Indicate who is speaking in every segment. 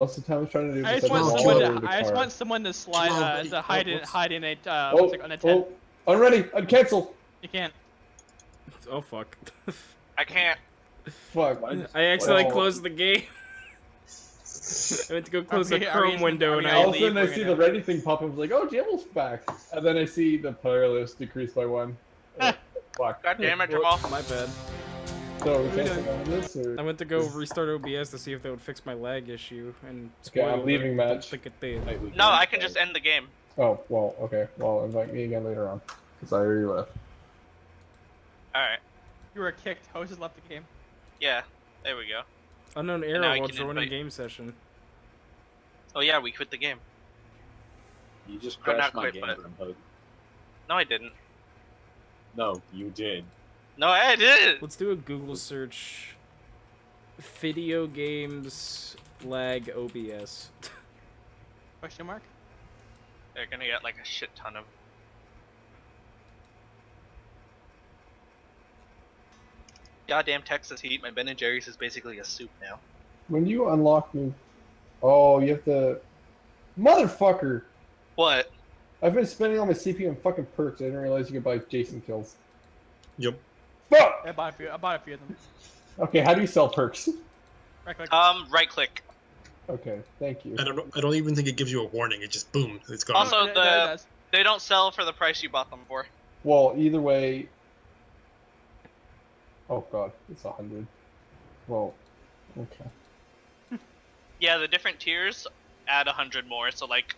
Speaker 1: Most of the time, I was trying to do
Speaker 2: I
Speaker 1: this
Speaker 2: just
Speaker 1: at
Speaker 2: want
Speaker 1: the
Speaker 2: someone
Speaker 1: wall
Speaker 2: to.
Speaker 1: or the
Speaker 2: I just
Speaker 1: car.
Speaker 2: want someone to slide to hide in a
Speaker 1: Oh,
Speaker 2: on a tent.
Speaker 1: oh, unready. I'd cancel.
Speaker 2: You can't.
Speaker 3: Oh fuck.
Speaker 4: I can't.
Speaker 1: Fuck.
Speaker 3: I accidentally
Speaker 1: Oh.
Speaker 3: closed the game. I went to go close the
Speaker 2: Are we
Speaker 3: Chrome
Speaker 2: using-
Speaker 3: window
Speaker 2: are
Speaker 3: and
Speaker 2: we
Speaker 3: I
Speaker 1: All of a sudden, I
Speaker 2: leave,
Speaker 1: see
Speaker 2: we're
Speaker 1: the ready thing pop up. I was like, oh, Jamal's back. And then I see the player list decrease by 1. Fuck.
Speaker 4: God damn it,
Speaker 3: Whoops,
Speaker 4: Jamal.
Speaker 3: my bad.
Speaker 1: So, we cancel on this, or?
Speaker 3: I went to go restart OBS to see if that would fix my lag issue, and
Speaker 1: Okay, I'm
Speaker 3: spoiled,
Speaker 1: leaving
Speaker 3: I don't
Speaker 1: match.
Speaker 3: think it did.
Speaker 4: No, I can just end the game.
Speaker 1: Oh, well, okay. Well, invite me again later on. Because I already left.
Speaker 4: Alright.
Speaker 2: You were kicked. Host has left the game.
Speaker 4: Yeah. There we go.
Speaker 3: Unknown
Speaker 4: now
Speaker 3: error
Speaker 4: I
Speaker 3: while
Speaker 4: can
Speaker 3: joining
Speaker 4: invite-
Speaker 3: game session.
Speaker 4: Oh yeah, we quit the game.
Speaker 5: You just
Speaker 4: Or not
Speaker 5: crashed my
Speaker 4: quit,
Speaker 5: game,
Speaker 4: but-
Speaker 5: Grimhood.
Speaker 4: No, I didn't.
Speaker 5: No, you did.
Speaker 4: No, I didn't.
Speaker 3: Let's do a Google search. Video games lag OBS.
Speaker 2: Question mark.
Speaker 4: They're gonna get like a shit ton of. Goddamn Texas heat. My Ben and Jerry's is basically a soup now.
Speaker 1: When you unlock me... Oh, you have to... Motherfucker!
Speaker 4: What?
Speaker 1: I've been spending all my CPU on fucking perks. I didn't realize you could buy Jason kills.
Speaker 6: Yep.
Speaker 1: Fuck!
Speaker 2: I bought a few of them.
Speaker 1: Okay, how do you sell perks?
Speaker 2: Right click.
Speaker 4: Right click.
Speaker 1: Okay, thank you.
Speaker 6: I don't even think it gives you a warning. It just boom, it's gone.
Speaker 4: Also,
Speaker 2: It does.
Speaker 4: they don't sell for the price you bought them for.
Speaker 1: Well, either way... Oh god, it's 100. Well, okay.
Speaker 4: Yeah, the different tiers add 100 more. So like,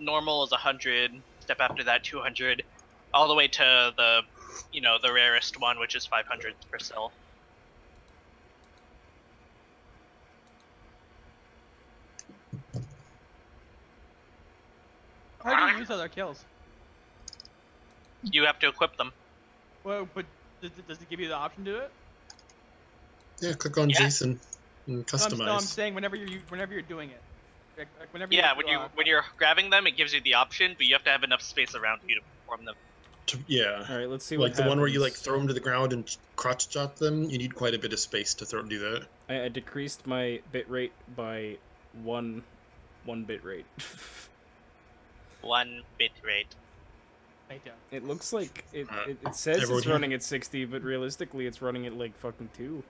Speaker 4: normal is 100. Step after that, 200, all the way to the, the rarest one, which is 500 per cell.
Speaker 2: How do you use other kills?
Speaker 4: You have to equip them.
Speaker 2: Well, but does it give you the option to do it?
Speaker 6: Yeah, click on
Speaker 4: Yeah.
Speaker 6: Jason and customize.
Speaker 2: No, I'm saying whenever you're doing it. Like whenever
Speaker 4: Yeah,
Speaker 2: you,
Speaker 4: when you're grabbing them, it gives you the option, but you have to have enough space around you to perform them.
Speaker 6: Yeah.
Speaker 3: Alright, let's see
Speaker 6: Like
Speaker 3: what
Speaker 6: the one where you like
Speaker 3: happens.
Speaker 6: throw them to the ground and crotch chop them, you need quite a bit of space to do that.
Speaker 3: I decreased my bitrate by one bitrate.
Speaker 4: 1 bit rate.
Speaker 2: Right down.
Speaker 3: It looks like it
Speaker 6: Alright.
Speaker 3: says
Speaker 6: Everyone
Speaker 3: it's
Speaker 6: here?
Speaker 3: running at 60, but realistically it's running at like fucking 2.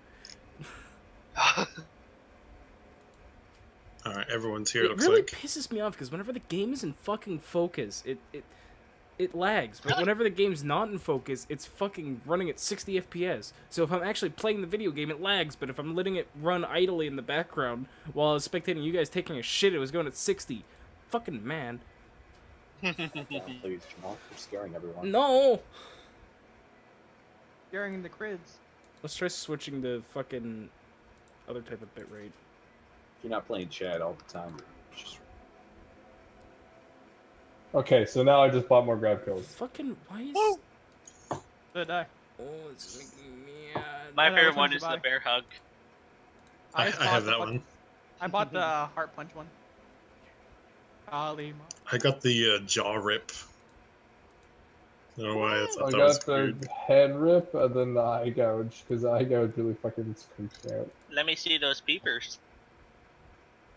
Speaker 6: Alright, everyone's here, it
Speaker 3: It
Speaker 6: looks
Speaker 3: really
Speaker 6: like.
Speaker 3: pisses me off because whenever the game is in fucking focus, it lags. But whenever the game's not in focus, it's fucking running at 60 FPS. So if I'm actually playing the video game, it lags. But if I'm letting it run idly in the background while I was spectating you guys taking a shit, it was going at 60. Fucking man.
Speaker 5: Please, Jamal, you're scaring everyone.
Speaker 3: No!
Speaker 2: During the crids.
Speaker 3: Let's try switching to fucking other type of bitrate.
Speaker 5: If you're not playing Chad all the time, just
Speaker 1: Okay, so now I just bought more grab kills.
Speaker 3: Fucking, why is...
Speaker 2: So did I.
Speaker 3: Oh, it's making me mad.
Speaker 4: My
Speaker 2: No,
Speaker 4: favorite
Speaker 2: which
Speaker 4: one
Speaker 2: one's
Speaker 4: is
Speaker 2: your
Speaker 4: the
Speaker 2: buy?
Speaker 4: bear hug.
Speaker 6: I
Speaker 2: just
Speaker 6: have
Speaker 2: bought
Speaker 6: that
Speaker 2: the
Speaker 6: one.
Speaker 2: I bought the heart punch one. Ali.
Speaker 6: I got the jaw rip. I don't know why I thought
Speaker 1: I
Speaker 6: that was
Speaker 1: got the
Speaker 6: weird.
Speaker 1: head rip and then the eye gouge, because the eye gouge really fucking creeps me out.
Speaker 4: Let me see those peepers.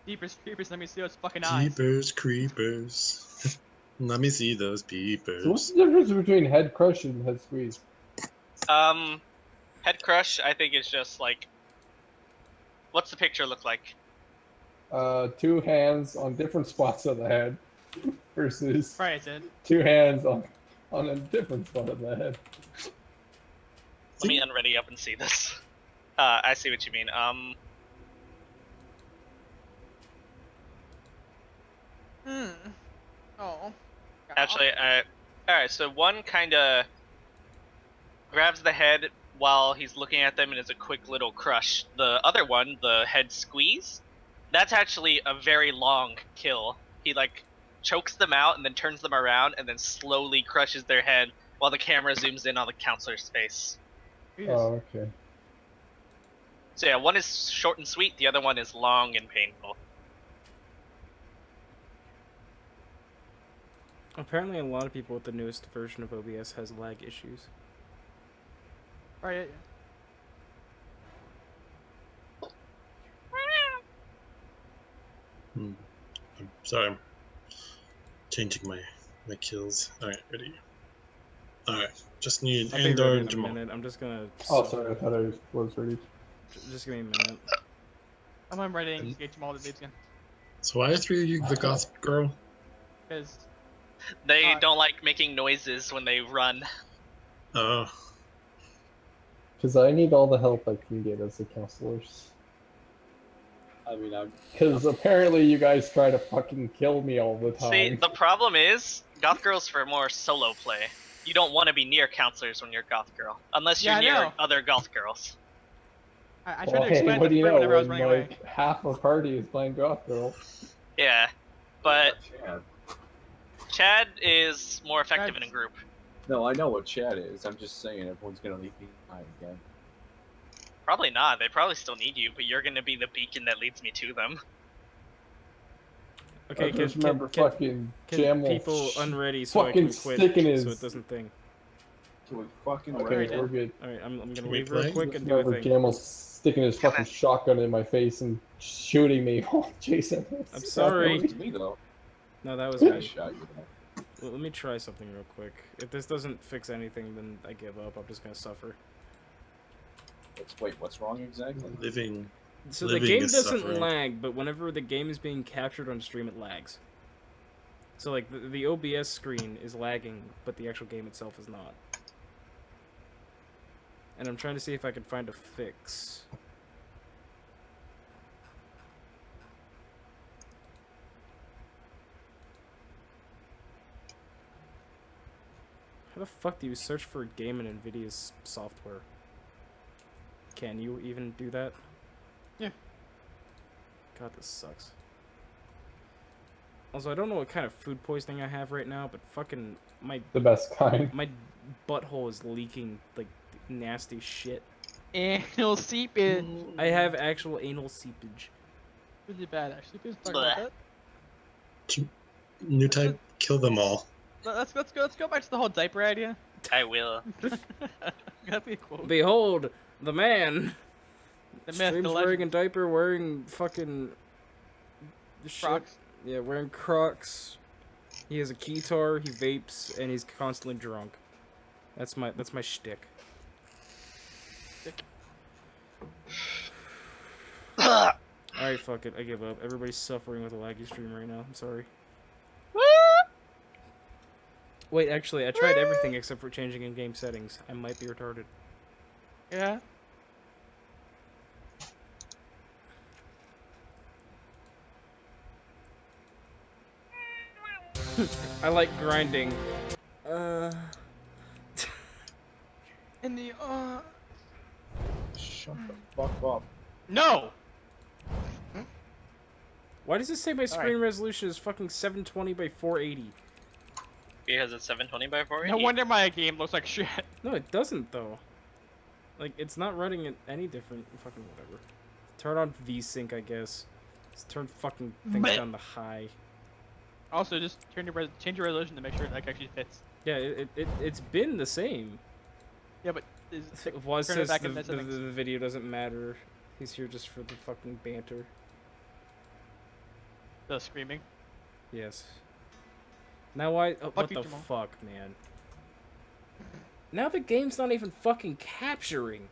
Speaker 2: Deepest creepers, let me see those fucking eyes.
Speaker 6: Jeepers creepers. Let me see those peepers.
Speaker 1: So what's the difference between head crush and head squeeze?
Speaker 4: Head crush, I think is just like, what's the picture look like?
Speaker 1: 2 hands on different spots of the head versus
Speaker 2: Right, I did.
Speaker 1: 2 hands on a different spot of the head.
Speaker 4: Let me unready up and see this. I see what you mean.
Speaker 2: Oh.
Speaker 4: Actually, alright, so one kinda grabs the head while he's looking at them and is a quick little crush. The other one, the head squeeze, that's actually a very long kill. He like chokes them out and then turns them around and then slowly crushes their head while the camera zooms in on the counselor's face.
Speaker 2: Jesus.
Speaker 1: Oh, okay.
Speaker 4: So yeah, one is short and sweet, the other one is long and painful.
Speaker 3: Apparently a lot of people with the newest version of OBS has lag issues.
Speaker 2: Right, yeah.
Speaker 6: I'm sorry, I'm changing my kills. Alright, ready. Alright, just need
Speaker 3: I'll be
Speaker 6: Andor
Speaker 3: ready
Speaker 6: and
Speaker 3: in a
Speaker 6: Jamal.
Speaker 3: minute. I'm just gonna.
Speaker 1: Oh, sorry, I thought I was ready.
Speaker 3: Just give me a minute.
Speaker 2: I'm ready to get Jamal the beats again.
Speaker 6: So why are three of you the goth girl?
Speaker 2: Because
Speaker 4: They don't like making noises when they run.
Speaker 6: Oh,
Speaker 1: Because I need all the help I can get as the counselors.
Speaker 5: I mean, I'm
Speaker 1: Because apparently you guys try to fucking kill me all the time.
Speaker 4: See, the problem is, goth girls for more solo play. You don't want to be near counselors when you're goth girl, unless you're
Speaker 2: Yeah, I
Speaker 4: near
Speaker 2: know.
Speaker 4: other goth girls.
Speaker 2: I
Speaker 1: Well,
Speaker 2: tried to
Speaker 1: hey,
Speaker 2: explain
Speaker 1: what
Speaker 2: it
Speaker 1: do you
Speaker 2: to
Speaker 1: know?
Speaker 2: whenever I was
Speaker 1: When,
Speaker 2: running away.
Speaker 1: like, half a party is playing Goth Girl.
Speaker 4: Yeah, but
Speaker 5: Chad.
Speaker 4: Chad is more effective in a group.
Speaker 5: No, I know what Chad is. I'm just saying everyone's gonna leave me behind again.
Speaker 4: Probably not. They probably still need you, but you're gonna be the beacon that leads me to them.
Speaker 3: Okay,
Speaker 1: I just remember fucking
Speaker 3: can
Speaker 1: Jam
Speaker 3: people unready so I
Speaker 1: fucking
Speaker 3: can quit
Speaker 1: sticking
Speaker 3: so
Speaker 1: his-
Speaker 3: it doesn't think.
Speaker 5: Can we fucking
Speaker 1: Okay,
Speaker 2: Alright,
Speaker 1: we're good.
Speaker 3: Alright, I'm gonna
Speaker 6: Can we
Speaker 3: leave real
Speaker 6: play?
Speaker 3: quick
Speaker 1: Just
Speaker 3: and do a
Speaker 1: remember
Speaker 3: thing.
Speaker 1: Jamal's sticking his fucking shotgun in my face and shooting me. Oh, Jason.
Speaker 3: I'm sorry.
Speaker 5: That was me though.
Speaker 3: No, that was
Speaker 5: I
Speaker 3: me.
Speaker 5: shot you.
Speaker 3: Well, let me try something real quick. If this doesn't fix anything, then I give up. I'm just gonna suffer.
Speaker 5: Wait, what's wrong exactly?
Speaker 6: living.
Speaker 3: So the
Speaker 6: Living
Speaker 3: game
Speaker 6: is
Speaker 3: doesn't
Speaker 6: suffering.
Speaker 3: lag, but whenever the game is being captured on stream, it lags. So like the OBS screen is lagging, but the actual game itself is not. And I'm trying to see if I can find a fix. How the fuck do you search for a game in NVIDIA's software? Can you even do that?
Speaker 2: Yeah.
Speaker 3: God, this sucks. Also, I don't know what kind of food poisoning I have right now, but fucking my
Speaker 1: The best kind.
Speaker 3: butthole is leaking like nasty shit.
Speaker 2: Anal seepage.
Speaker 3: I have actual anal seepage.
Speaker 2: Really bad, actually. Please talk about that.
Speaker 6: New type, kill them all.
Speaker 2: Let's go back to the whole diaper idea.
Speaker 4: I will.
Speaker 2: That'd be cool.
Speaker 3: Behold, the man.
Speaker 2: The myth,
Speaker 3: Streams
Speaker 2: the
Speaker 3: wearing a
Speaker 2: legend.
Speaker 3: diaper, wearing fucking shit.
Speaker 2: Crocs.
Speaker 3: Yeah, wearing Crocs. He has a keytar, he vapes, and he's constantly drunk. That's my shtick. Alright, fuck it, I give up. Everybody's suffering with a laggy stream right now. I'm sorry. Wait, actually, I tried everything except for changing in-game settings. I might be retarded.
Speaker 2: Yeah.
Speaker 3: I like grinding.
Speaker 2: In the
Speaker 5: Shut the fuck up.
Speaker 2: No.
Speaker 3: Why does it say my screen resolution is fucking 720 by 480?
Speaker 4: Because it's 720 by 480.
Speaker 2: No wonder my game looks like shit.
Speaker 3: No, it doesn't though. Like, it's not running it any different. Fucking whatever. Turn on VSync, I guess. Just turn fucking things
Speaker 2: Meh.
Speaker 3: down to high.
Speaker 2: Also, just change your resolution to make sure it like, actually fits.
Speaker 3: Yeah, it's been the same.
Speaker 2: Yeah, but
Speaker 3: Was
Speaker 2: turn it
Speaker 3: says
Speaker 2: back
Speaker 3: the,
Speaker 2: in the
Speaker 3: the
Speaker 2: settings.
Speaker 3: video doesn't matter. He's here just for the fucking banter.
Speaker 2: The screaming.
Speaker 3: Yes. Now why? Oh, what
Speaker 2: you,
Speaker 3: the
Speaker 2: Jamal.
Speaker 3: fuck, man? Now the game's not even fucking capturing.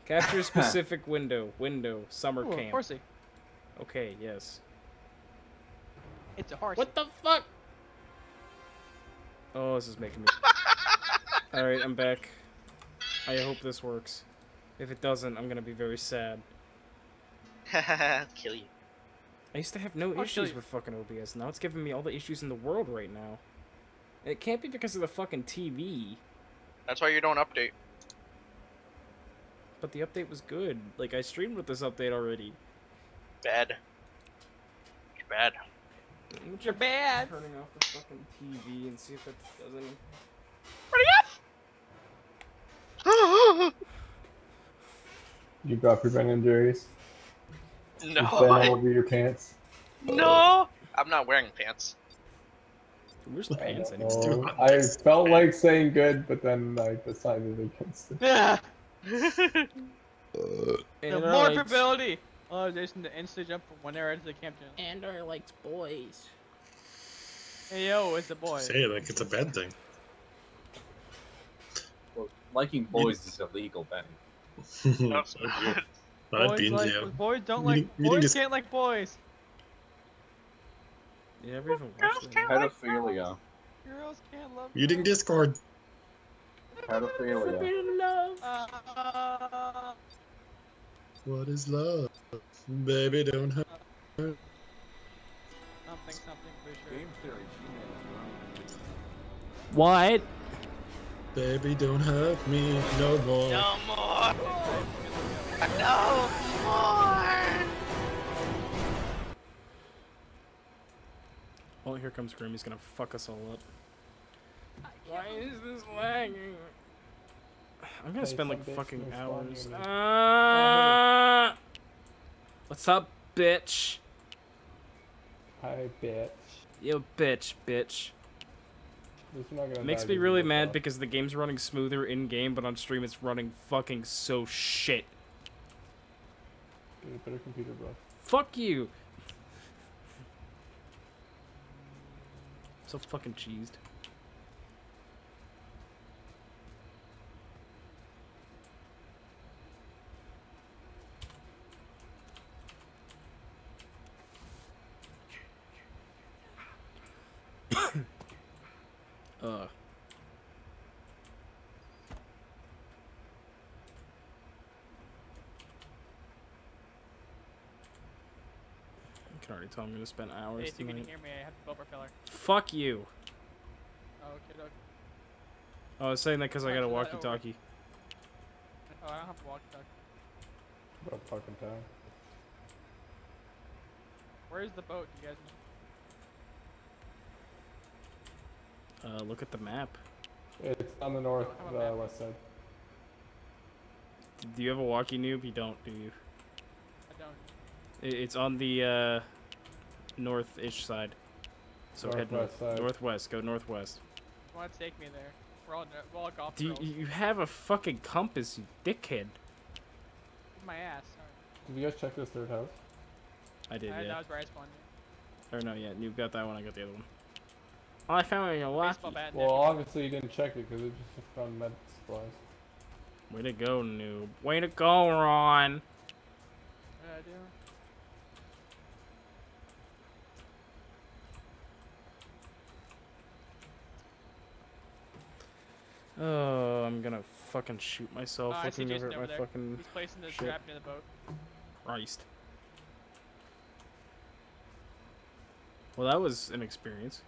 Speaker 3: Capture specific window. Summer
Speaker 2: Ooh,
Speaker 3: camp.
Speaker 2: horsey.
Speaker 3: Okay, yes.
Speaker 2: It's a horse.
Speaker 3: What the fuck? Oh, this is making me... Alright, I'm back. I hope this works. If it doesn't, I'm gonna be very sad.
Speaker 4: Kill you.
Speaker 3: I used to have no
Speaker 2: kill
Speaker 3: issues
Speaker 2: you.
Speaker 3: with fucking OBS. Now it's giving me all the issues in the world right now. It can't be because of the fucking TV.
Speaker 4: That's why you don't update.
Speaker 3: But the update was good. Like, I streamed with this update already.
Speaker 4: Bad. You're bad.
Speaker 2: You're bad.
Speaker 3: Turning off the fucking TV and see if it does any...
Speaker 1: You got your Ben and Jerry's.
Speaker 4: No.
Speaker 1: Just bend over your pants.
Speaker 4: No. I'm not wearing pants.
Speaker 3: Where's the pants
Speaker 1: I
Speaker 3: anymore?
Speaker 1: don't know. I felt like saying good, but then I decided against it.
Speaker 2: Yeah.
Speaker 3: And
Speaker 2: The more
Speaker 3: alright.
Speaker 2: probability. Allow Jason to instantly jump from one area to the camp gym.
Speaker 3: Andor likes boys.
Speaker 2: Hey yo, it's a boy.
Speaker 6: Say it like it's a bad thing.
Speaker 5: Well, liking boys is illegal, Ben.
Speaker 4: Nope.
Speaker 6: So good. I'd be in jail.
Speaker 2: Boys don't
Speaker 6: Meeting-
Speaker 2: like
Speaker 6: meeting
Speaker 2: boys
Speaker 6: is-
Speaker 2: can't like boys.
Speaker 3: Yeah, we haven't
Speaker 4: Girls
Speaker 3: watched
Speaker 4: can't
Speaker 3: it.
Speaker 4: like
Speaker 5: Pedophilia.
Speaker 2: Girls can't love
Speaker 6: Meeting
Speaker 2: girls.
Speaker 6: Discord.
Speaker 5: Pedophilia.
Speaker 3: Forbidden love.
Speaker 6: What is love? Baby, don't hurt.
Speaker 2: Something for sure.
Speaker 5: Game theory.
Speaker 3: What?
Speaker 6: Baby, don't hurt me no more.
Speaker 4: No more. No more.
Speaker 3: Oh, here comes Grim. He's gonna fuck us all up. Why is this lagging? I'm gonna
Speaker 1: Hey,
Speaker 3: spend
Speaker 1: some
Speaker 3: like
Speaker 1: bitch
Speaker 3: fucking
Speaker 1: no
Speaker 3: hours.
Speaker 1: spawning me.
Speaker 3: What's up, bitch?
Speaker 1: Hi, bitch.
Speaker 3: Yo, bitch.
Speaker 1: At least you're not gonna
Speaker 3: Makes
Speaker 1: die
Speaker 3: me
Speaker 1: because
Speaker 3: really
Speaker 1: of
Speaker 3: mad
Speaker 1: that.
Speaker 3: because the game's running smoother in game, but on stream it's running fucking so shit.
Speaker 1: Get a better computer, bro.
Speaker 3: Fuck you. So fucking cheesed. I can already tell I'm gonna spend hours
Speaker 2: Hey, if you can
Speaker 3: tonight.
Speaker 2: hear me, I have the boat propeller.
Speaker 3: Fuck you.
Speaker 2: Oh, okay, okay.
Speaker 3: Oh, I was saying that because I got a
Speaker 2: Actually, that
Speaker 3: walkie-talkie.
Speaker 2: Oh, I don't have to walk talk.
Speaker 1: About fucking time.
Speaker 2: Where's the boat? Do you guys know?
Speaker 3: Look at the map.
Speaker 1: It's on the north,
Speaker 2: How about that?
Speaker 1: west side.
Speaker 3: Do you have a walkie, noob? You don't, do you?
Speaker 2: I don't.
Speaker 3: It's on the north-ish side. So head north.
Speaker 1: Northwest side.
Speaker 3: Northwest. Go northwest.
Speaker 2: You want to take me there? We're all golf
Speaker 3: Do
Speaker 2: girls.
Speaker 3: you have a fucking compass, you dickhead?
Speaker 2: My ass. Sorry.
Speaker 1: Did you guys check this third house?
Speaker 3: I did,
Speaker 2: That
Speaker 3: yeah.
Speaker 2: was where I spawned.
Speaker 3: Or no, yeah. Noob got that one. I got the other one. Oh, I found a walkie.
Speaker 2: Baseball bat.
Speaker 1: Well, obviously you didn't check it because it just found med supplies.
Speaker 3: Way to go, noob. Way to go, Ron.
Speaker 2: What did I do?
Speaker 3: Oh, I'm gonna fucking shoot myself
Speaker 2: I see
Speaker 3: looking over
Speaker 2: Jason
Speaker 3: at my
Speaker 2: over there.
Speaker 3: fucking
Speaker 2: He's placing the
Speaker 3: shit.
Speaker 2: trap near the boat.
Speaker 3: Christ. Well, that was an experience.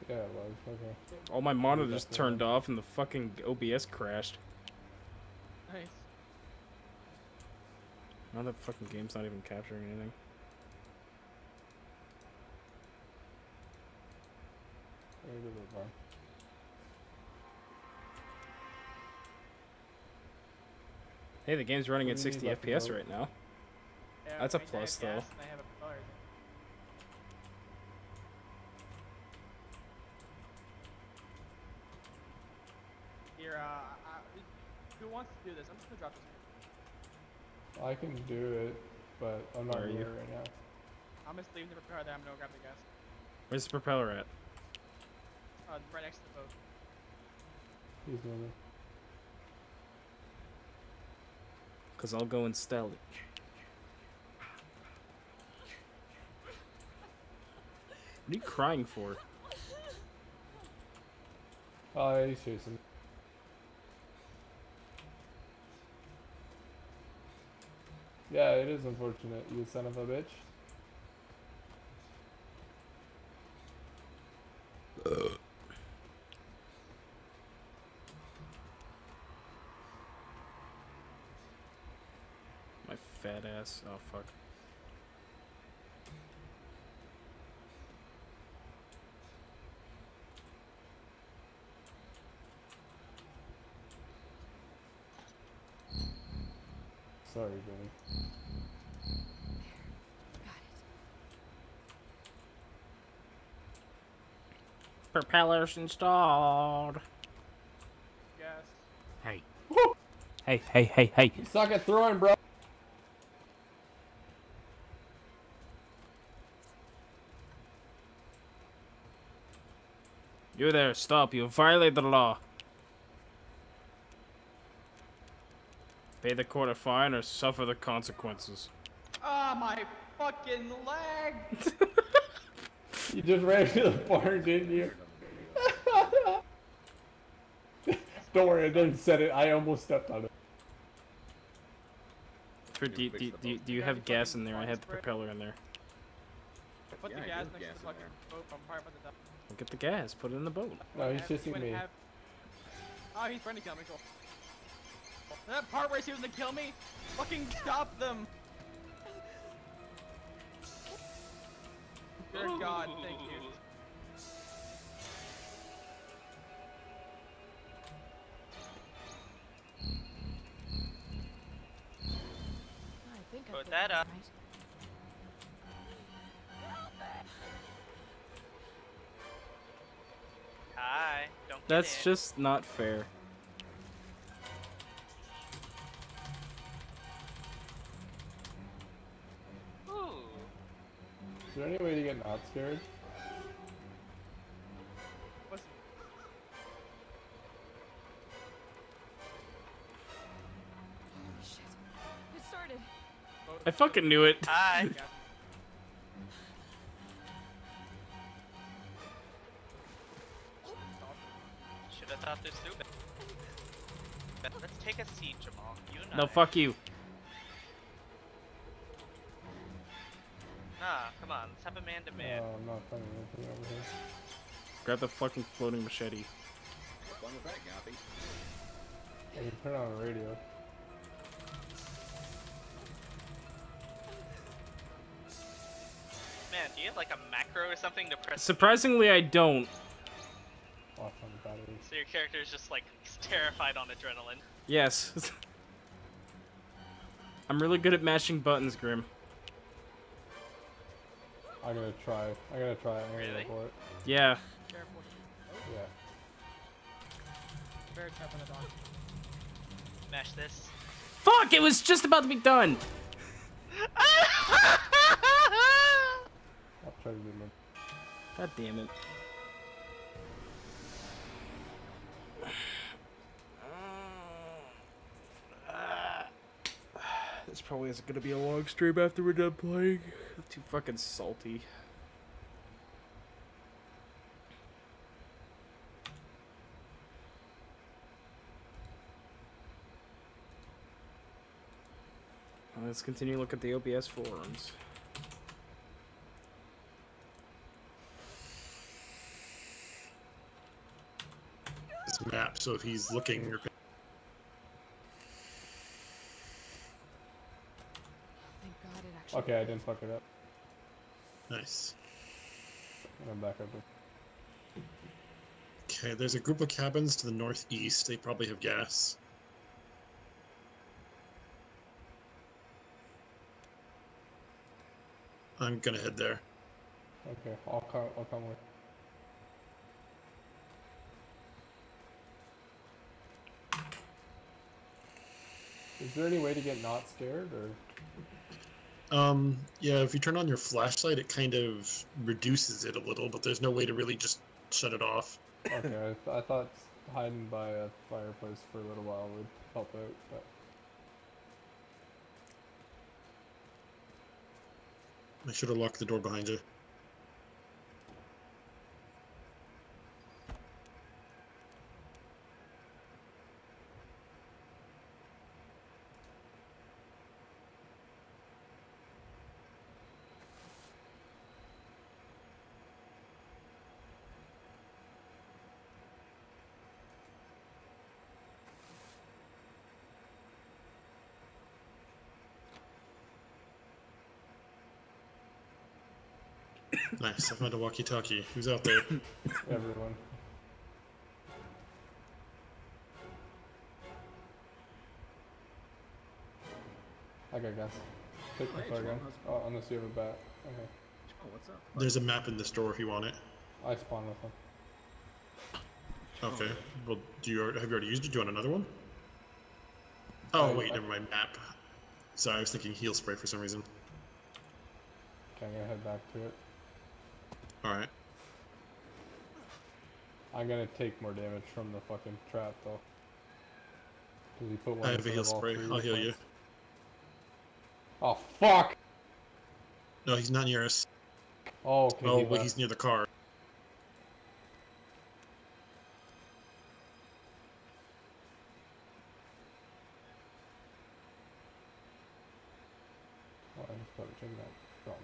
Speaker 1: Yeah, it was. Okay.
Speaker 3: All my monitors
Speaker 1: Definitely.
Speaker 3: turned off and the fucking OBS crashed.
Speaker 2: Nice.
Speaker 3: Now that fucking game's not even capturing anything.
Speaker 1: Where did it go?
Speaker 3: Hey, the game's running
Speaker 1: What
Speaker 3: at
Speaker 1: do you
Speaker 3: 60
Speaker 1: need left to
Speaker 3: FPS
Speaker 1: vote?
Speaker 3: right now.
Speaker 2: Yeah,
Speaker 3: That's a
Speaker 2: I mean, I have
Speaker 3: plus, though.
Speaker 2: gas and I have a propeller. Here, who wants to do this? I'm just gonna drop this.
Speaker 1: I can do it, but I'm not
Speaker 3: Where are
Speaker 1: here
Speaker 3: you?
Speaker 1: right now.
Speaker 2: I'm just leaving the propeller there. I'm gonna grab the gas.
Speaker 3: Where's the propeller at?
Speaker 2: Right next to the boat.
Speaker 1: He's moving.
Speaker 3: Because I'll go and steal it. What are you crying for?
Speaker 1: Oh, he's chasing. Yeah, it is unfortunate, you son of a bitch.
Speaker 3: My fat ass. Oh, fuck.
Speaker 1: Sorry, Billy.
Speaker 3: Propellers installed.
Speaker 2: Gas.
Speaker 3: Hey. Hey, hey, hey, hey.
Speaker 1: You suck at throwing, bro.
Speaker 3: You there, stop. You violated the law. Pay the court a fine or suffer the consequences.
Speaker 2: Ah, my fucking leg!
Speaker 1: You just ran to the barn, didn't you? Don't worry, I didn't set it. I almost stepped on it.
Speaker 3: Do you have gas in there? I had the propeller in there.
Speaker 2: Put the
Speaker 5: Yeah, I
Speaker 2: gas
Speaker 5: do
Speaker 2: next
Speaker 5: gas
Speaker 2: to the
Speaker 5: in
Speaker 2: fucking boat. I'm probably about to die.
Speaker 3: Well, get the gas. Put it in the boat.
Speaker 1: No, he's chasing me.
Speaker 2: Oh, he's trying to kill me. Cool. That part where he was gonna kill me, fucking stop them. Dear God, thank you.
Speaker 7: I think I
Speaker 4: Put
Speaker 7: put
Speaker 4: that up.
Speaker 7: right.
Speaker 4: Hi. Don't get
Speaker 3: That's
Speaker 4: in.
Speaker 3: just not fair.
Speaker 4: Ooh.
Speaker 1: Is there any way to get not scared?
Speaker 2: What's
Speaker 7: Holy shit. It started.
Speaker 3: I fucking knew it.
Speaker 4: Hi. Should have thought this through. Let's take a seat, Jamal. You and
Speaker 3: No,
Speaker 4: I.
Speaker 3: fuck you.
Speaker 4: Nah, come on. Let's have a man-to-man.
Speaker 1: I'm not finding anything over here.
Speaker 3: Grab the fucking floating machete.
Speaker 5: Have fun with that, Gappy.
Speaker 1: I can turn on the radio.
Speaker 4: Man, do you have like a macro or something to press?
Speaker 3: Surprisingly, I don't.
Speaker 1: Off on the batteries.
Speaker 4: So your character is just like he's terrified on adrenaline.
Speaker 3: Yes. I'm really good at mashing buttons, Grim.
Speaker 1: I'm gonna try. I'm gonna try it. I'm gonna
Speaker 4: Really?
Speaker 1: go for it.
Speaker 3: Yeah.
Speaker 2: careful?
Speaker 1: Yeah.
Speaker 2: Very sharp on the dog.
Speaker 4: Smash this.
Speaker 3: Fuck! It was just about to be done.
Speaker 1: I'll try to do my.
Speaker 3: God damn it. This probably isn't gonna be a long stream after we're done playing. I'm too fucking salty. Let's continue to look at the OBS forums.
Speaker 6: This map, so if he's looking, or
Speaker 7: Thank God it actually.
Speaker 1: Okay, I didn't fuck it up.
Speaker 6: nice.
Speaker 1: I'm back up.
Speaker 6: Okay, there's a group of cabins to the northeast. They probably have gas. I'm gonna head there.
Speaker 1: Okay, I'll come with. Is there any way to get not scared, or?
Speaker 6: Yeah, if you turn on your flashlight, it kind of reduces it a little, but there's no way to really just shut it off.
Speaker 1: Okay, I thought hiding by a fireplace for a little while would help out, but
Speaker 6: I should have locked the door behind you. Nice, I found a walkie-talkie. Who's out there?
Speaker 1: everyone. I got gas. Take the
Speaker 5: Hey,
Speaker 1: flare gun.
Speaker 5: Joel, how's it
Speaker 1: Oh, unless you have a bat. Okay.
Speaker 5: Oh, what's up?
Speaker 6: There's a map in the store if you want it.
Speaker 1: I spawned with them.
Speaker 6: Okay. Well, have you already used it? Do you want another one? Oh, wait,
Speaker 1: I-
Speaker 6: never mind. Map. Sorry, I was thinking heal spray for some reason.
Speaker 1: Okay, I'm gonna head back to it.
Speaker 6: Alright.
Speaker 1: I'm gonna take more damage from the fucking trap though. Cause he put one
Speaker 6: I have a
Speaker 1: instead
Speaker 6: heal
Speaker 1: of all
Speaker 6: spray.
Speaker 1: three
Speaker 6: I'll heal you.
Speaker 1: weapons. Oh fuck!
Speaker 6: No, he's not near us.
Speaker 1: Oh, okay.
Speaker 6: Oh,
Speaker 1: he
Speaker 6: wait,
Speaker 1: left.
Speaker 6: he's near the car.
Speaker 1: Oh, I just probably check that. Drop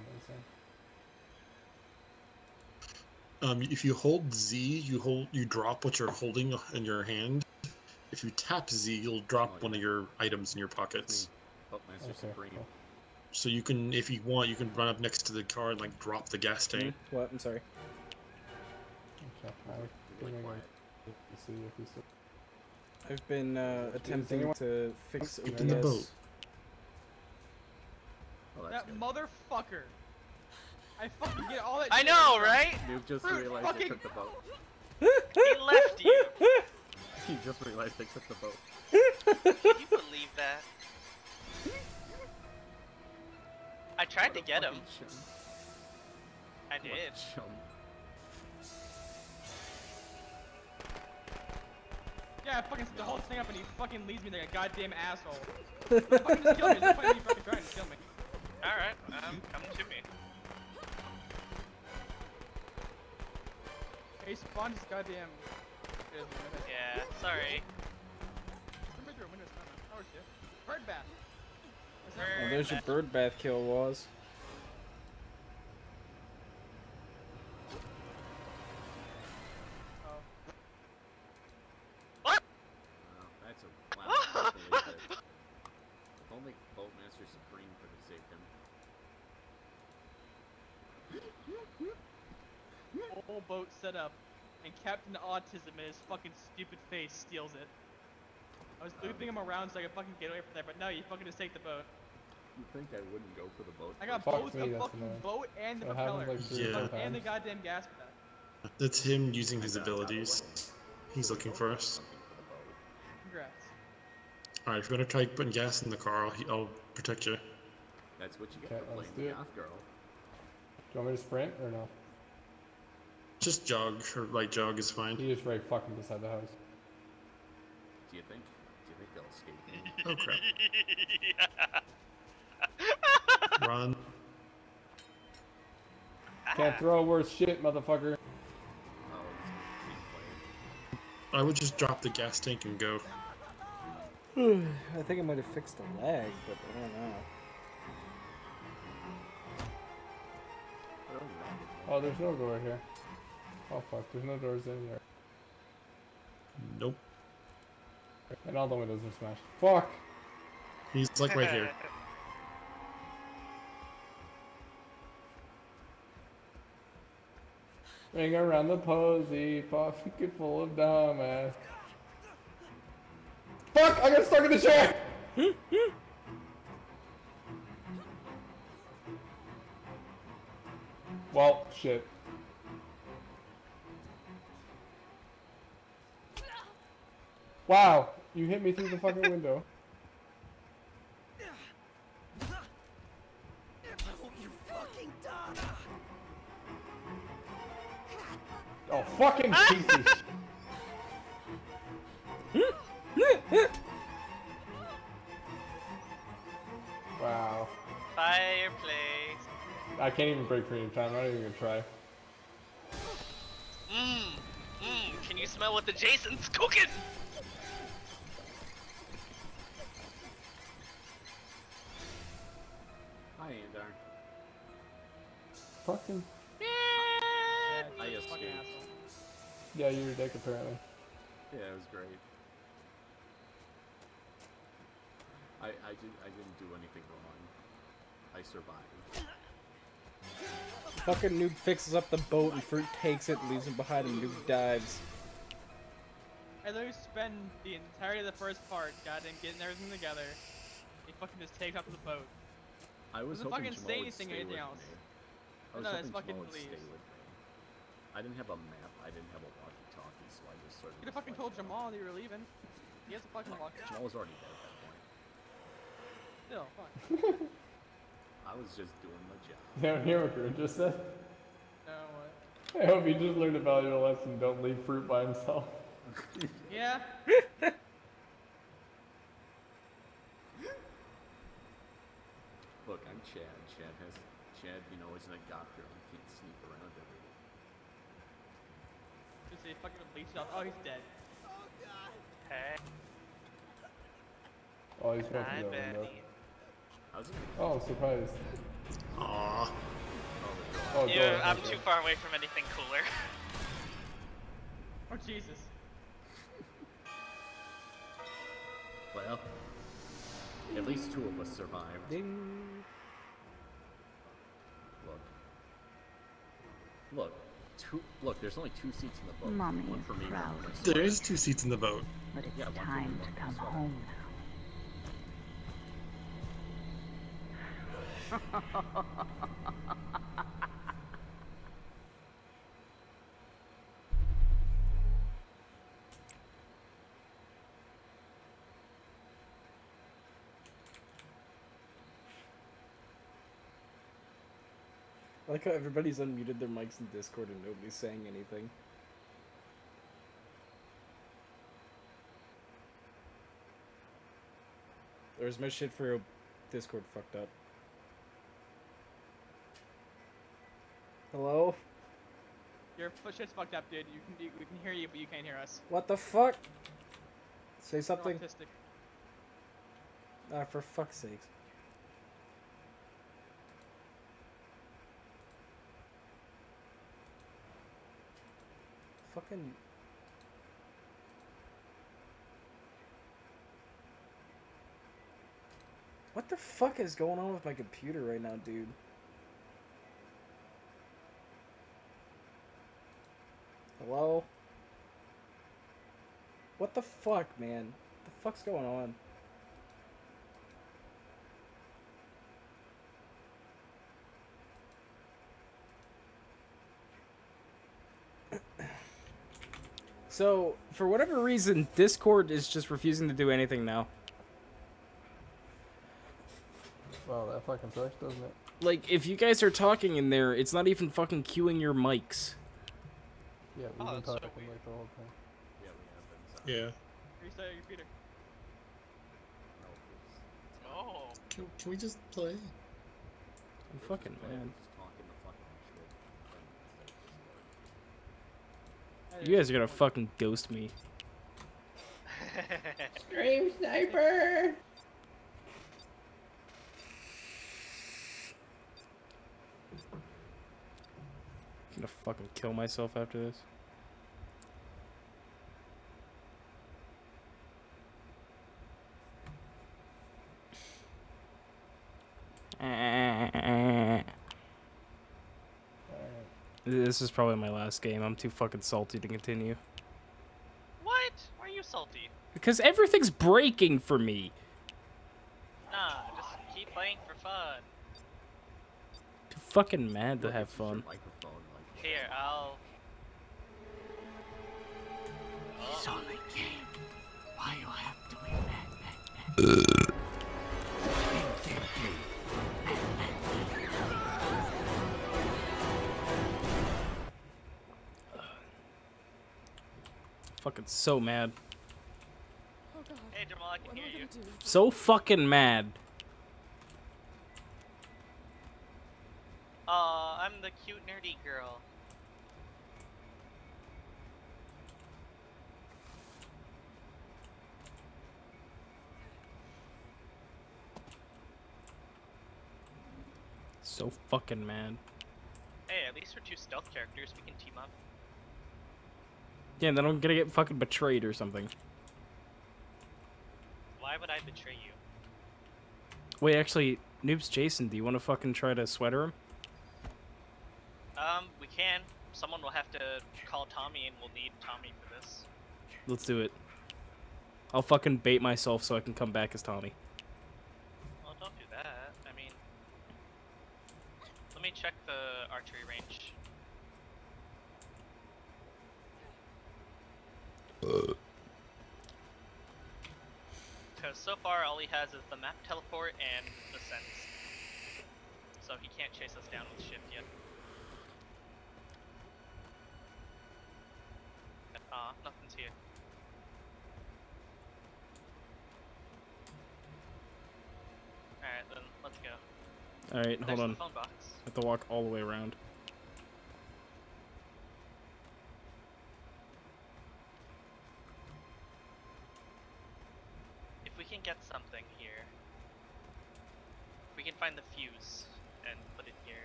Speaker 1: medicine.
Speaker 6: If you hold Z, you drop what you're holding in your hand. If you tap Z, you'll drop one of your items in your pockets.
Speaker 5: Master
Speaker 1: Okay.
Speaker 5: Supreme.
Speaker 1: Cool.
Speaker 6: So you can, if you want, you can run up next to the car and like drop the gas tank.
Speaker 3: What? I'm sorry.
Speaker 1: Okay.
Speaker 5: Really
Speaker 1: I'm
Speaker 5: quiet.
Speaker 1: to see if he's.
Speaker 3: I've been attempting
Speaker 1: anyone-
Speaker 3: to fix
Speaker 6: Get in the boat.
Speaker 3: OBS.
Speaker 5: Oh, that's
Speaker 2: That
Speaker 5: good.
Speaker 2: motherfucker. I fucking get all that.
Speaker 4: I
Speaker 2: shit
Speaker 4: know,
Speaker 2: from-
Speaker 4: right?
Speaker 5: Noob just
Speaker 2: Fruit
Speaker 5: realized
Speaker 2: fucking-
Speaker 5: they took the boat.
Speaker 4: He left you.
Speaker 5: He just realized they took the boat.
Speaker 4: Can you believe that? I tried to get him.
Speaker 5: Fucking chum.
Speaker 4: I
Speaker 5: What a
Speaker 4: did.
Speaker 5: chum.
Speaker 2: Yeah, I fucking set the whole thing up and he fucking leaves me like a goddamn asshole. Fucking just kill me. There's no point in you fucking trying to kill me.
Speaker 4: Alright, come to me.
Speaker 2: Hey, he spawned his goddamn.
Speaker 4: Yeah, sorry.
Speaker 2: Somebody threw a window. How are you? Bird bath. What's that?
Speaker 3: Oh, there's your bird bath kill, was.
Speaker 2: Oh.
Speaker 4: What?
Speaker 5: That's a wow. I can't believe it. If only Boatmaster Supreme could have saved him.
Speaker 2: Whole boat set up, and Captain Autism in his fucking stupid face steals it. I was looping him around so I could fucking get away from there, but no, you fucking just take the boat.
Speaker 5: You think I wouldn't go for the boat?
Speaker 2: I got
Speaker 1: Fuck
Speaker 2: both
Speaker 1: me,
Speaker 2: the
Speaker 1: that's
Speaker 2: fucking
Speaker 1: annoying.
Speaker 2: boat and the
Speaker 1: That
Speaker 2: propeller.
Speaker 1: happens like 3 or
Speaker 6: Yeah.
Speaker 1: 4
Speaker 2: And the
Speaker 1: times.
Speaker 2: goddamn gas pedal.
Speaker 6: That's him using his abilities. He's looking for us.
Speaker 5: Something for the boat.
Speaker 2: Congrats.
Speaker 6: Alright, if you're gonna try putting gas in the car, I'll protect you.
Speaker 5: That's what you get
Speaker 1: Okay,
Speaker 5: for
Speaker 1: let's
Speaker 5: playing
Speaker 1: do it.
Speaker 5: Goth Girl.
Speaker 1: Do you want me to sprint or no?
Speaker 6: Just jog, or light jog is fine.
Speaker 1: He is right fucking beside the house.
Speaker 5: Do you think they'll escape me?
Speaker 6: Oh crap. Run.
Speaker 1: Can't throw worse shit, motherfucker.
Speaker 5: Oh, it's being played.
Speaker 6: I would just drop the gas tank and go.
Speaker 3: I think I might have fixed the lag, but I don't know.
Speaker 5: But other than that,
Speaker 1: Oh, there's no door here. Oh fuck, there's no doors in here.
Speaker 6: Nope.
Speaker 1: And all the windows are smashed. Fuck!
Speaker 6: He's like right here.
Speaker 1: Ring around the posy, pocket full of dumbass. Fuck! I got stuck in the chair! Well, shit. Wow, you hit me through the fucking window. Oh, fucking piece of shit. Wow.
Speaker 4: Fireplace.
Speaker 1: I can't even break free in time. I'm not even gonna try.
Speaker 4: Can you smell what the Jason's cooking?
Speaker 5: hi, Andar.
Speaker 1: Fucking.
Speaker 2: Yeah,
Speaker 5: I
Speaker 2: he's a fucking
Speaker 5: escaped.
Speaker 2: asshole.
Speaker 1: Yeah, you're a dick apparently.
Speaker 5: Yeah, it was great. I didn't do anything wrong. I survived.
Speaker 3: Fucking Noob fixes up the boat and Fruit takes it and leaves him behind and Noob dives.
Speaker 2: I literally spend the entirety of the first part, goddamn, getting everything together. He fucking just takes off to the boat.
Speaker 5: I was
Speaker 2: Doesn't
Speaker 5: hoping
Speaker 2: fucking
Speaker 5: Jamal
Speaker 2: say
Speaker 5: would
Speaker 2: anything or
Speaker 5: stay
Speaker 2: anything
Speaker 5: with
Speaker 2: else.
Speaker 5: me. I was
Speaker 2: No,
Speaker 5: hoping
Speaker 2: it's fucking
Speaker 5: Jamal would stay
Speaker 2: leaves.
Speaker 5: with me. I didn't have a map. I didn't have a walkie-talkie, so I just sort of.
Speaker 2: You could have fucking
Speaker 5: just
Speaker 2: told
Speaker 5: let him
Speaker 2: Jamal that you were leaving. He has a fucking walk.
Speaker 5: go. Jamal was already dead at that point.
Speaker 2: Still, fuck.
Speaker 5: I was just doing my job.
Speaker 1: You don't hear what Grin just said?
Speaker 2: No, what?
Speaker 1: I hope he just learned a valuable lesson. Don't leave fruit by himself.
Speaker 2: Yeah.
Speaker 5: Look, I'm Chad. Chad, you know, isn't a doctor and can't sneak around everywhere.
Speaker 2: Just say fucking leech off. Oh, he's dead.
Speaker 4: Hey,
Speaker 1: Oh, he's fucking
Speaker 4: hi,
Speaker 1: that window.
Speaker 4: Benny.
Speaker 5: How's it?
Speaker 1: Oh, surprised.
Speaker 6: Aww.
Speaker 1: Oh,
Speaker 4: You,
Speaker 1: go
Speaker 4: I'm
Speaker 1: ahead.
Speaker 4: too far away from anything cooler.
Speaker 2: Oh, Jesus.
Speaker 5: Well, at least 2 of us survived.
Speaker 3: Ding.
Speaker 5: Look, there's only 2 seats in the boat.
Speaker 8: Mommy
Speaker 5: One
Speaker 8: is
Speaker 5: for me,
Speaker 8: proud.
Speaker 5: one for my
Speaker 6: There
Speaker 5: sister.
Speaker 6: is 2 seats in the boat.
Speaker 8: But it's
Speaker 5: Yeah, one for
Speaker 8: time
Speaker 5: me,
Speaker 8: to
Speaker 5: one
Speaker 8: come
Speaker 5: for my
Speaker 8: home now.
Speaker 3: I like how everybody's unmuted their mics in Discord and nobody's saying anything. There's my shit for Discord fucked up. Hello?
Speaker 2: Your shit's fucked up, dude. We can hear you, but you can't hear us.
Speaker 3: What the fuck? Say
Speaker 2: You're
Speaker 3: something.
Speaker 2: autistic.
Speaker 3: Ah, for fuck's sakes. Fucking. What the fuck is going on with my computer right now, dude? Hello? What the fuck, man? What the fuck's going on? So, for whatever reason, Discord is just refusing to do anything now.
Speaker 1: Wow, that fucking sucks, doesn't it?
Speaker 3: Like, if you guys are talking in there, it's not even fucking queuing your mics.
Speaker 1: Yeah, we've
Speaker 4: Oh,
Speaker 1: been
Speaker 4: that's so
Speaker 1: talking
Speaker 4: weird.
Speaker 1: like the whole time.
Speaker 5: Yeah, we have been.
Speaker 6: Yeah.
Speaker 2: Restart your computer.
Speaker 5: No, please.
Speaker 4: Oh.
Speaker 6: Can we just play?
Speaker 3: I'm fucking mad.
Speaker 5: Just talking the fucking shit.
Speaker 3: You guys are gonna fucking ghost me.
Speaker 1: Stream sniper!
Speaker 3: I'm gonna fucking kill myself after this. This is probably my last game. I'm too fucking salty to continue.
Speaker 4: What? Why are you salty?
Speaker 3: Because everything's breaking for me.
Speaker 4: Nah, just keep playing for fun.
Speaker 3: Too fucking mad to
Speaker 5: Look,
Speaker 3: have
Speaker 5: it's just your
Speaker 3: fun.
Speaker 5: microphone, like,
Speaker 4: Here, I'll.
Speaker 8: It's only game. Why you have to be mad?
Speaker 3: Fucking so mad.
Speaker 7: Oh god.
Speaker 4: Hey, Jamal, I can
Speaker 7: What am
Speaker 4: hear
Speaker 7: I
Speaker 4: you.
Speaker 7: gonna do?
Speaker 3: So fucking mad.
Speaker 4: Aw, I'm the cute nerdy girl.
Speaker 3: So fucking mad.
Speaker 4: Hey, at least we're 2 stealth characters. We can team up.
Speaker 3: Yeah, and then I'm gonna get fucking betrayed or something.
Speaker 4: Why would I betray you?
Speaker 3: Wait, actually, Noobs Jason, do you want to fucking try to sweater him?
Speaker 4: We can. Someone will have to call Tommy, and we'll need Tommy for this.
Speaker 3: Let's do it. I'll fucking bait myself so I can come back as Tommy.
Speaker 4: Well, don't do that. I mean, let me check the archery range. Because so far all he has is the map teleport and the sense. So he can't chase us down with shift yet. Aw, nothing's here. Alright, then let's go.
Speaker 3: Alright,
Speaker 4: There's
Speaker 3: hold on.
Speaker 4: the phone box.
Speaker 3: I have to walk all the way around.
Speaker 4: If we can get something here, we can find the fuse and put it here.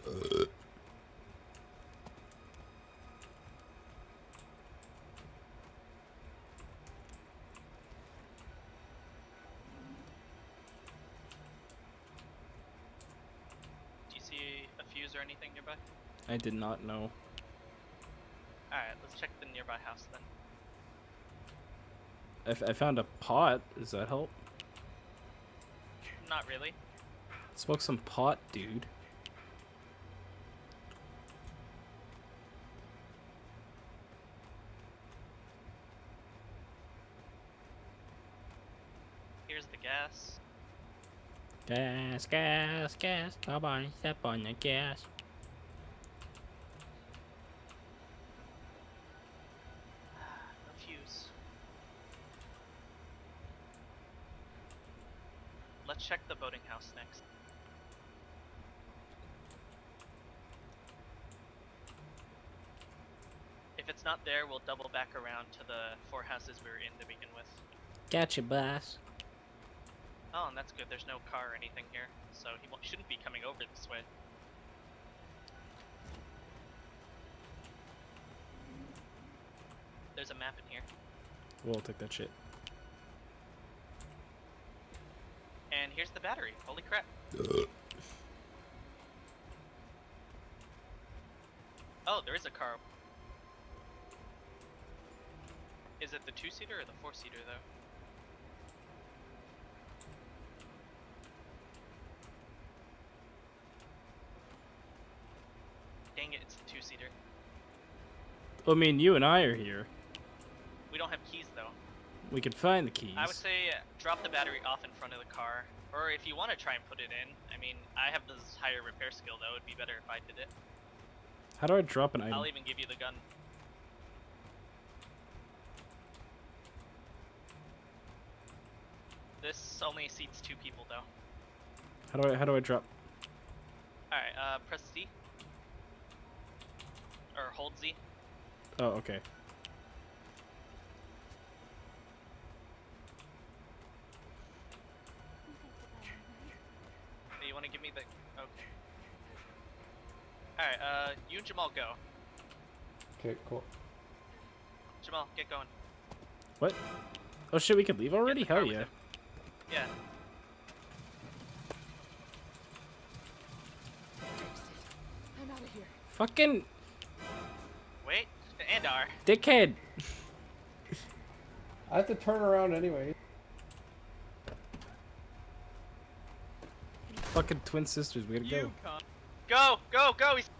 Speaker 4: Do you see a fuse or anything nearby?
Speaker 3: I did not know.
Speaker 4: Alright, let's check the nearby house then.
Speaker 3: I found a pot. Does that help?
Speaker 4: Not really.
Speaker 3: Smoke some pot, dude.
Speaker 4: Here's the gas.
Speaker 3: Gas, gas, gas. Come on, step on the gas.
Speaker 4: No fuse. Let's check the boating house next. If it's not there, we'll double back around to the 4 houses we were in to begin with.
Speaker 3: Gotcha, boss.
Speaker 4: Oh, and that's good. There's no car or anything here, so he shouldn't be coming over this way. There's a map in here.
Speaker 3: We'll take that shit.
Speaker 4: And here's the battery. Holy crap. Oh, there is a car. Is it the 2-seater or the 4-seater though? Dang it, it's the 2-seater.
Speaker 3: I mean, you and I are here.
Speaker 4: We don't have keys though.
Speaker 3: We could find the keys.
Speaker 4: I would say drop the battery off in front of the car. Or if you want to try and put it in. I mean, I have this higher repair skill though. It would be better if I did it.
Speaker 3: How do I drop an item?
Speaker 4: I'll even give you the gun. This only seats 2 people though.
Speaker 3: How do I drop?
Speaker 4: Alright, press Z. Or hold Z.
Speaker 3: Oh, okay.
Speaker 4: Hey, you want to give me the... Okay. Alright, you and Jamal go.
Speaker 1: Okay, cool.
Speaker 4: Jamal, get going.
Speaker 3: What? Oh shit, we could leave already?
Speaker 4: Get in the car
Speaker 3: Hell
Speaker 4: with
Speaker 3: yeah.
Speaker 4: him. Yeah.
Speaker 7: I'm out of here.
Speaker 3: Fucking
Speaker 4: Wait, Andar.
Speaker 3: dickhead.
Speaker 1: I have to turn around anyway.
Speaker 3: Fucking twin sisters, we gotta go.
Speaker 2: You cunt.
Speaker 4: Go, go, go! He's...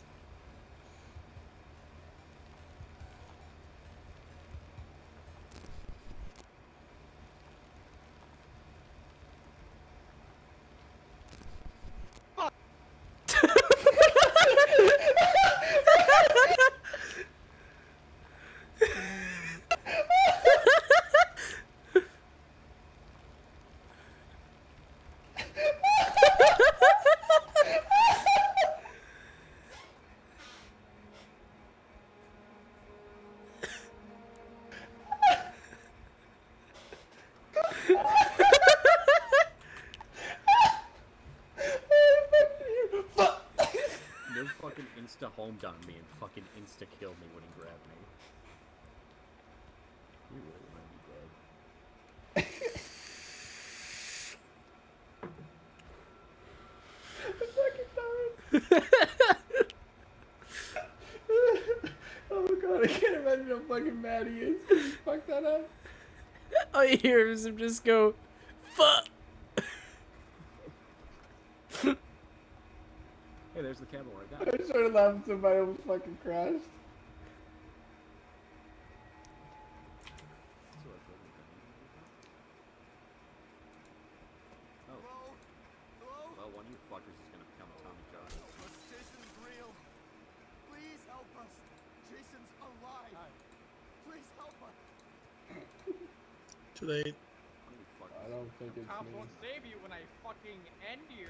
Speaker 5: They fucking insta-homed on me and fucking insta-killed me when he grabbed me. You really want to be dead.
Speaker 1: Oh god, I can't imagine how fucking mad he is. He fucked that up.
Speaker 3: All you hear is him just go, fuck.
Speaker 5: Hey, there's the camel right
Speaker 1: I
Speaker 5: there.
Speaker 1: started laughing so bad I almost fucking crashed.
Speaker 5: Oh. Well, one of you fuckers is gonna become Tommy Jarvis.
Speaker 9: Jason's real. Please help us. Jason's alive. Please help us.
Speaker 6: Too late.
Speaker 5: What are you fuckers?
Speaker 1: I don't think it's
Speaker 2: Cops
Speaker 1: me.
Speaker 2: won't save you when I fucking end you.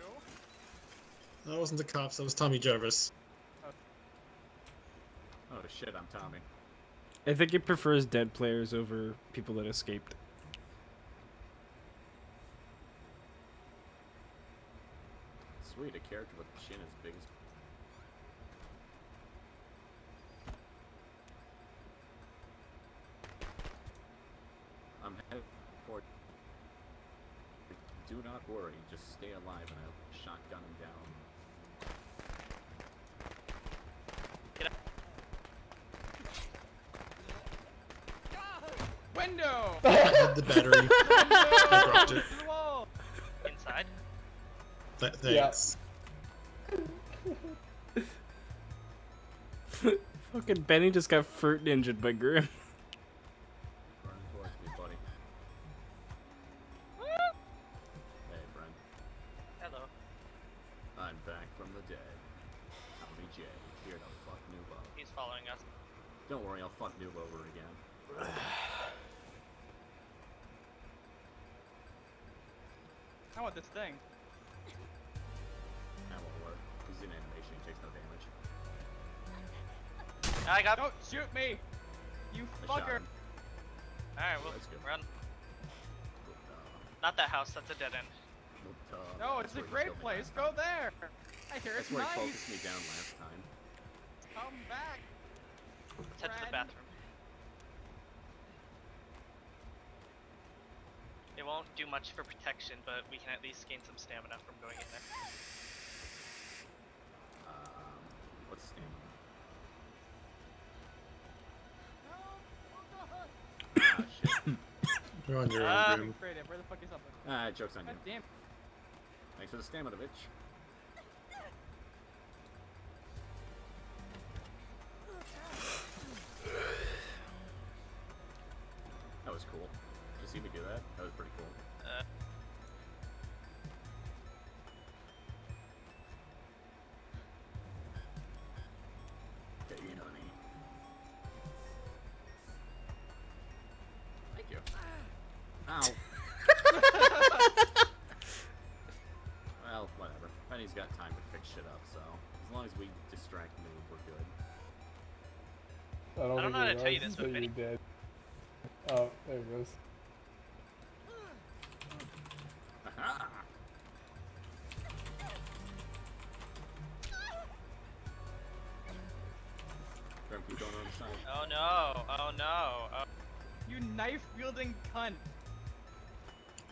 Speaker 6: That wasn't the cops. That was Tommy Jarvis.
Speaker 5: Oh shit, I'm Tommy.
Speaker 3: I think it prefers dead players over people that escaped.
Speaker 5: Sweet, a character with a chin as big as... I'm headed for... Do not worry, just stay alive and I'll shotgun him down.
Speaker 2: Window!
Speaker 6: I had the battery. I dropped it.
Speaker 2: To the wall!
Speaker 4: Inside.
Speaker 6: Thanks.
Speaker 3: Fucking Benny just got fruit ninja'd by Grim.
Speaker 5: Running towards me, buddy. Hey, Brent.
Speaker 4: Hello.
Speaker 5: I'm back from the dead. Tommy J, here to fuck Noob up.
Speaker 4: He's following us.
Speaker 5: Don't worry, I'll fuck Noob over again.
Speaker 2: How about this thing?
Speaker 5: That won't work. He's in animation, he takes no damage.
Speaker 4: I got.
Speaker 2: Don't shoot me! You
Speaker 5: I shot
Speaker 2: fucker!
Speaker 5: him.
Speaker 4: Alright, well,
Speaker 5: Let's go.
Speaker 4: run.
Speaker 5: Good,
Speaker 4: Not that house, that's a dead end.
Speaker 5: good,
Speaker 2: No,
Speaker 5: that's
Speaker 2: it's a
Speaker 5: where he
Speaker 2: great
Speaker 5: killed me
Speaker 2: place.
Speaker 5: last
Speaker 2: Go
Speaker 5: time.
Speaker 2: there! I hear
Speaker 5: That's
Speaker 2: it's
Speaker 5: where he
Speaker 2: nice.
Speaker 5: focused me down last time.
Speaker 2: Come back.
Speaker 4: Let's head to the
Speaker 2: Friend.
Speaker 4: bathroom. It won't do much for protection, but we can at least gain some stamina from going in there.
Speaker 5: What's his name? Ah, shit.
Speaker 6: You're on your
Speaker 4: Ah.
Speaker 6: own, Grim.
Speaker 2: Creative. Where the fuck is something?
Speaker 5: Ah, joke's on you.
Speaker 2: God damn.
Speaker 5: Thanks for the stamina, bitch. That was cool. Did you see me do that? That was pretty cool. Take it, honey. Thank you. Ow. Well, whatever. Penny's got time to fix shit up, so as long as we distract Noob, we're good.
Speaker 1: I don't
Speaker 4: I don't know how to tell you this, but
Speaker 1: you're
Speaker 4: Benny-
Speaker 1: dead. Oh, there it goes.
Speaker 5: Aha! Grim, keep going on the side.
Speaker 4: Oh no, oh no. Oh.
Speaker 2: You knife-wielding cunt.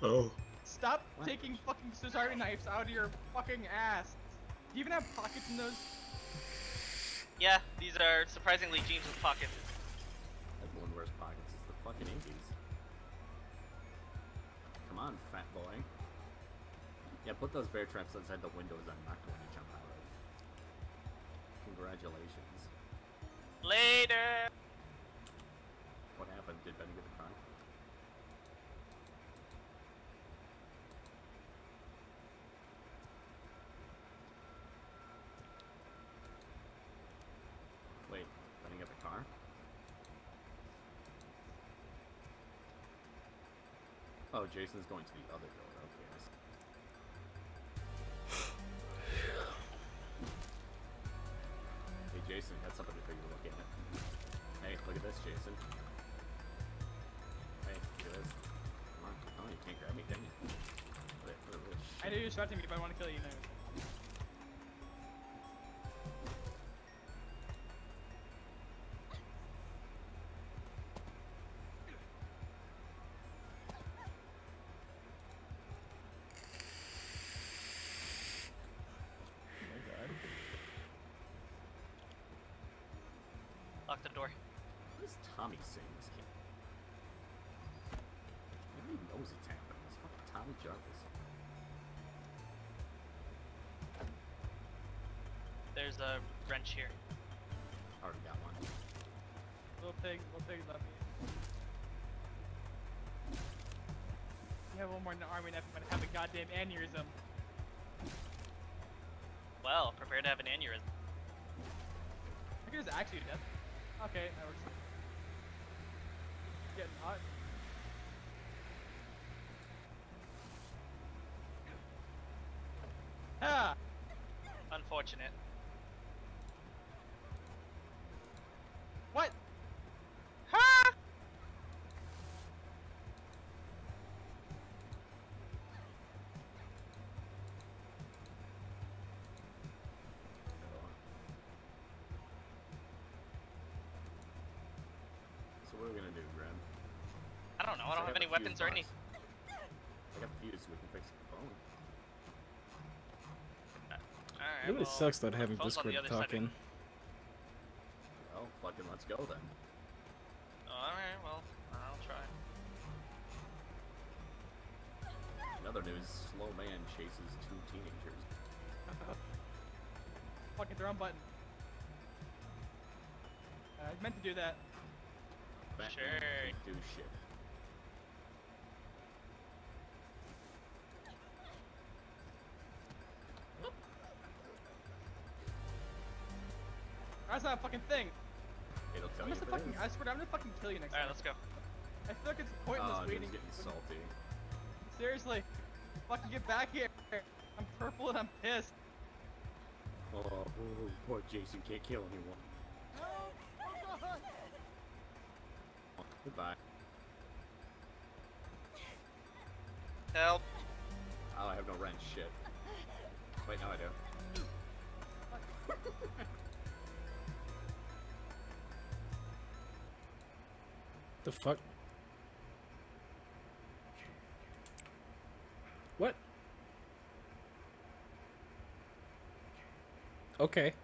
Speaker 6: Oh.
Speaker 2: Stop
Speaker 5: What?
Speaker 2: taking fucking Cesare knives out of your fucking ass. Do you even have pockets in those?
Speaker 4: Yeah, these are surprisingly jeans with pockets.
Speaker 5: Everyone wears pockets. It's the fucking 80s. Come on, fat boy. Yeah, put those bear traps inside the windows I'm not going to jump out of. Congratulations.
Speaker 4: Later!
Speaker 5: What happened? Did Benny get the car? Wait, Benny got the car? Oh, Jason's going to the other door. Okay, I see. Hey, Jason, that's something to figure look at. Hey, look at this, Jason. Hey, look at this. Come on. Oh, you can't grab me, can you? Look at this
Speaker 2: I know you're distracting me, but I want to kill you now.
Speaker 4: Lock the door.
Speaker 5: What is Tommy saying this kid? Maybe he knows it's happening. It's fucking Tommy Jarvis.
Speaker 4: There's a wrench here.
Speaker 5: Already got one.
Speaker 2: Little pig love me. You have one more in the army knife, I'm gonna have a goddamn aneurysm.
Speaker 4: Well, prepare to have an aneurysm.
Speaker 2: I could just actually do death. Okay, that works. Getting hot. Ah!
Speaker 4: Unfortunate.
Speaker 2: What?
Speaker 4: Ha!
Speaker 5: So what are we gonna do, Graham?
Speaker 4: I don't know. I don't have any weapons or anything.
Speaker 5: I got fuse, so we can fix the phone.
Speaker 4: Alright,
Speaker 3: It really
Speaker 4: well,
Speaker 3: sucks not having
Speaker 4: phone's on the
Speaker 3: Discord
Speaker 4: other side of
Speaker 3: talking.
Speaker 5: Well, fucking let's go then.
Speaker 4: Alright, well, I'll try.
Speaker 5: In other news, slow man chases 2 teenagers.
Speaker 2: Fucking the wrong button. I meant to do that.
Speaker 5: Batman
Speaker 4: Sure.
Speaker 5: can't do shit.
Speaker 2: That's not a fucking thing.
Speaker 5: It'll tell
Speaker 2: I'm
Speaker 5: you
Speaker 2: just
Speaker 5: if it
Speaker 2: fucking.
Speaker 5: is.
Speaker 2: I swear, I'm gonna fucking kill you next
Speaker 4: Alright,
Speaker 2: time.
Speaker 4: let's go.
Speaker 2: I feel like it's pointless
Speaker 5: Oh,
Speaker 2: waiting.
Speaker 5: dude's getting salty.
Speaker 2: Seriously, fucking get back here. I'm purple and I'm pissed.
Speaker 5: Oh, poor Jason can't kill anyone.
Speaker 9: Help! Oh God!
Speaker 5: Goodbye.
Speaker 4: Help.
Speaker 5: Oh, I have no wrench. Shit. Wait, no, I do.
Speaker 3: The fuck? What? Okay.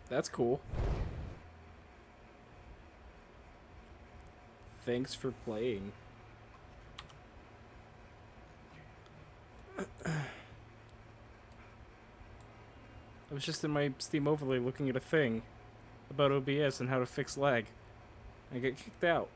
Speaker 3: That's cool. Thanks for playing. I was just in my Steam overlay looking at a thing about OBS and how to fix lag. I get kicked out.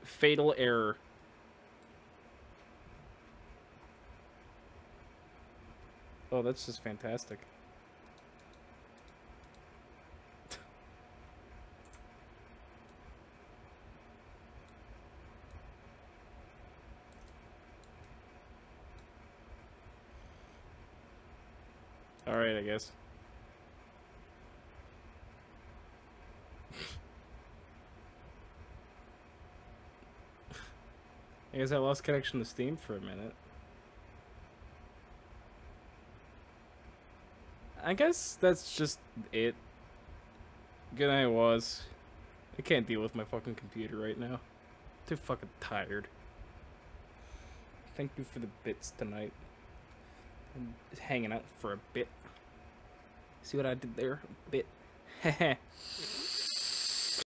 Speaker 3: Fatal error. Oh, that's just fantastic. Alright, I guess. I guess I lost connection to Steam for a minute. I guess that's just it. Good night, was. I can't deal with my fucking computer right now. Too fucking tired. Thank you for the bits tonight. I'm just hanging out for a bit. See what I did there? A bit. Heh